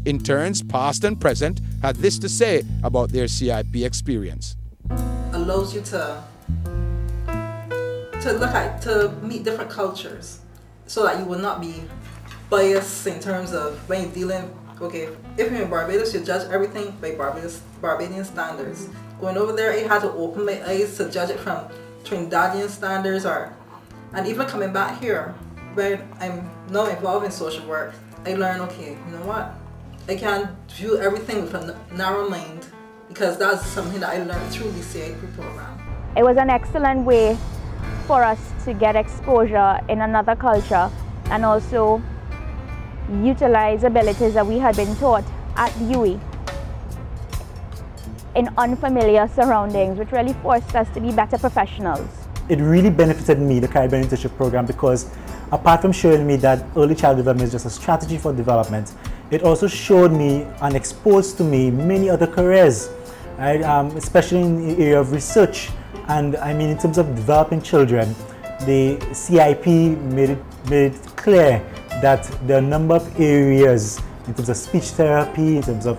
Interns, past and present, had this to say about their CIP experience. Allows you to meet different cultures, so that you will not be biased in terms of when you're dealing. Okay, if you're in Barbados, you judge everything by Barbadian standards. Going over there, I had to open my eyes to judge it from Trinidadian standards, and even coming back here, where I'm now involved in social work, I learned, okay, you know what? I can't view everything with a narrow mind, because that's something that I learned through the CIP program. It was an excellent way for us to get exposure in another culture and also utilize abilities that we had been taught at UE in unfamiliar surroundings, which really forced us to be better professionals. It really benefited me, the Caribbean Internship Program, because apart from showing me that early child development is just a strategy for development, it also showed me and exposed to me many other careers, right? Especially in the area of research. And I mean, in terms of developing children, the CIP made it clear that there are a number of areas in terms of speech therapy, in terms of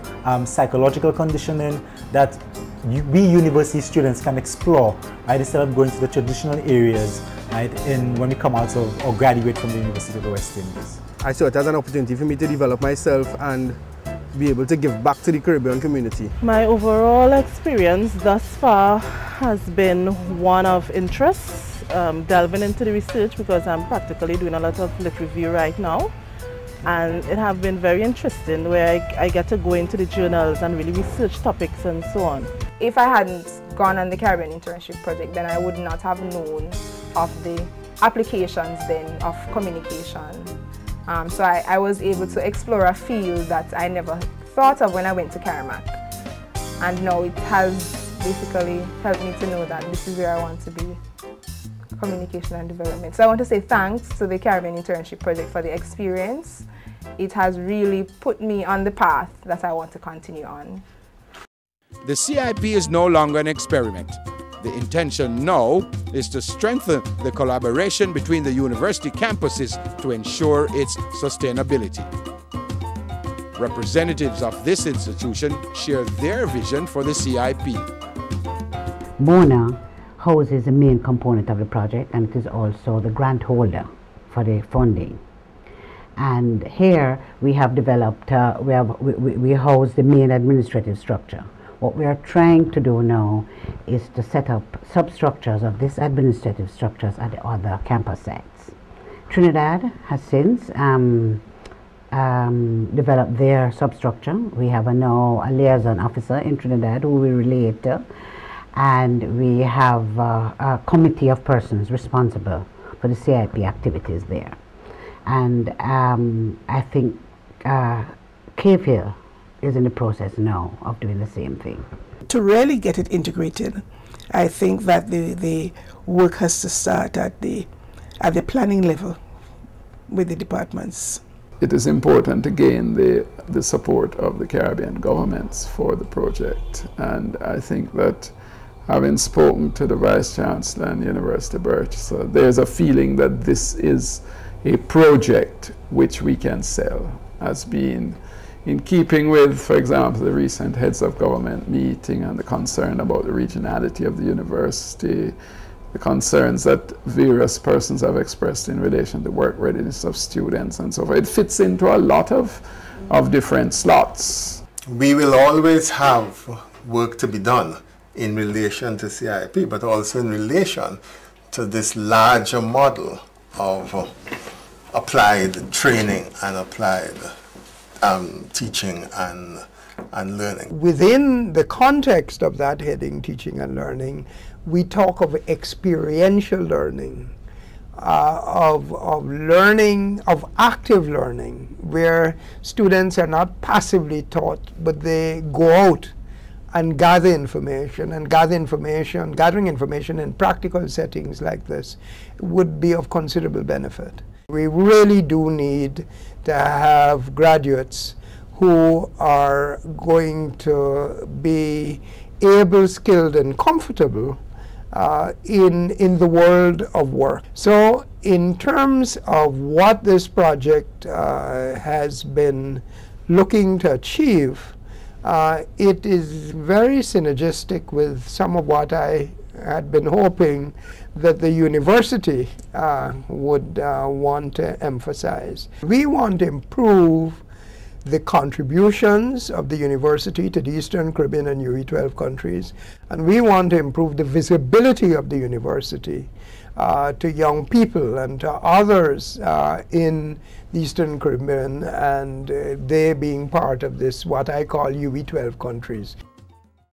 psychological conditioning, that we university students can explore, right, instead of going to the traditional areas, right, when we come out of or graduate from the University of the West Indies. I saw it as an opportunity for me to develop myself and be able to give back to the Caribbean community. My overall experience thus far has been one of interest, delving into the research, because I'm practically doing a lot of lit review right now, and it has been very interesting where I get to go into the journals and really research topics and so on. If I hadn't gone on the Caribbean Internship Project, then I would not have known of the applications then of communication. So I was able to explore a field that I never thought of when I went to Carimac. And now it has basically helped me to know that this is where I want to be, communication and development. So I want to say thanks to the Caribbean Internship Project for the experience. It has really put me on the path that I want to continue on. The CIP is no longer an experiment. The intention now is to strengthen the collaboration between the university campuses to ensure its sustainability. Representatives of this institution share their vision for the CIP. MONA houses the main component of the project, and it is also the grant holder for the funding. And here we have developed, we house the main administrative structure. What we are trying to do now is to set up substructures of these administrative structures at the other campus sites. Trinidad has since developed their substructure. We have now a liaison officer in Trinidad who we relate to, and we have a committee of persons responsible for the CIP activities there. And I think KFIL is in the process now of doing the same thing. To really get it integrated, I think that the work has to start at the planning level with the departments. It is important to gain the support of the Caribbean governments for the project, and I think that having spoken to the Vice Chancellor and University Birch, so there's a feeling that this is a project which we can sell as being in keeping with, for example, the recent heads of government meeting and the concern about the regionality of the university, the concerns that various persons have expressed in relation to work readiness of students and so forth. It fits into a lot of different slots. We will always have work to be done in relation to CIP, but also in relation to this larger model of applied training and applied teaching and learning. Within the context of that heading, teaching and learning, we talk of experiential learning, of learning, of active learning, where students are not passively taught, but they go out and gather information, and gathering information in practical settings like this would be of considerable benefit. We really do need to have graduates who are going to be able, skilled, and comfortable in the world of work. So in terms of what this project has been looking to achieve, it is very synergistic with some of what I had been hoping that the university would want to emphasize. We want to improve the contributions of the university to the Eastern Caribbean and UE12 countries, and we want to improve the visibility of the university to young people and to others in the Eastern Caribbean, and they being part of this, what I call UE12 countries.